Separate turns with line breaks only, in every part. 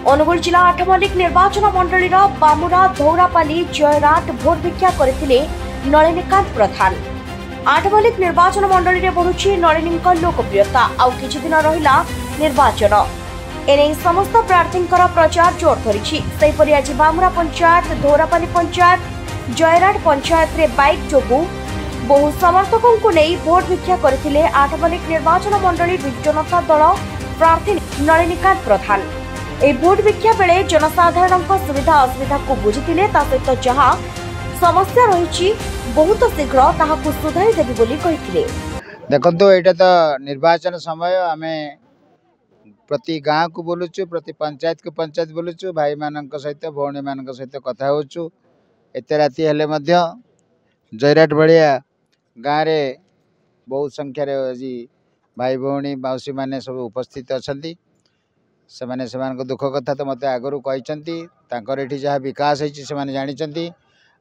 अनुगुल जिला आठमल्लिक निर्वाचन मंडली बामुरा धौरापाली जयराट भोट भिक्षा करथिले नलिनीकांत प्रधान। आठमल्लिक निर्वाचन मंडली रे बढ़ुछि नलिनी लोकप्रियता। आउ किछि दिन रहिला निर्वाचन, एने समस्त प्रार्थी प्रचार जोर धरिछि। सेहिपरि आज बामुरा पंचायत, धौरापाली पंचायत, जयराट पंचायत रे बाइक जोगु बहु समर्थकों को नहीं भोट भिक्षा करथिले आठमल्लिक निर्वाचन मंडली विजु जनता दल प्रार्थी नलिनीकांत प्रधान। ए भोट भिक्षा बेले जनसाधारण सुविधा असुविधा को बुझिथिले, ता सहित जहाँ समस्या रही बहुत शीघ्र ताहाकु सुधारी देबी बोली कहिथिले।
देखो एटा तो निर्वाचन समय आमे प्रति गाँव को बोलुचु, प्रति पंचायत को पंचायत बोलुचु, भाई मानक सहित भौणी मानक सहित कथा होचु। एते राति हेले मध्य जयराट भलिया गाँव रे बहुत संख्यार आज भाई भौणी मौसी माने सब उपस्थित अछंती। सेमाने सेमान को दुख कथा तो मते आगरू कहिसंती, तांकर एठी जहाँ विकास होइछि सेमाने जानिचंती।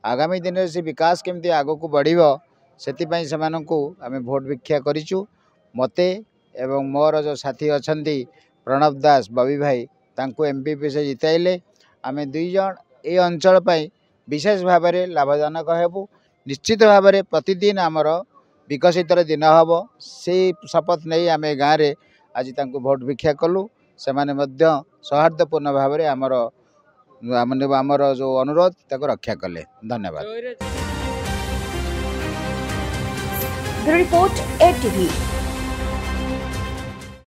आगामी दिन में से विकास केमती आगो को बढ़िबो सेति पई सेमानंकु आमे भोट भिक्षा करिछु। मते एवं मोर जो साथी अछंती प्रणव दास बबी भाई तांको एमपीपी से जिताइले। आमे दुई जण ए अंचल पई विशेष भाव में लाभजनक हेबु। निश्चित भाव में प्रतिदिन आमर विकसित दिन हम से शपथ नहीं आम गाँव में आज तांको भोट भिक्षा कलु। से माने मध्य सौहार्दपूर्ण भाव में आमर जो अनुरोध ताको रक्षा कले। धन्यवाद।
Report ATV।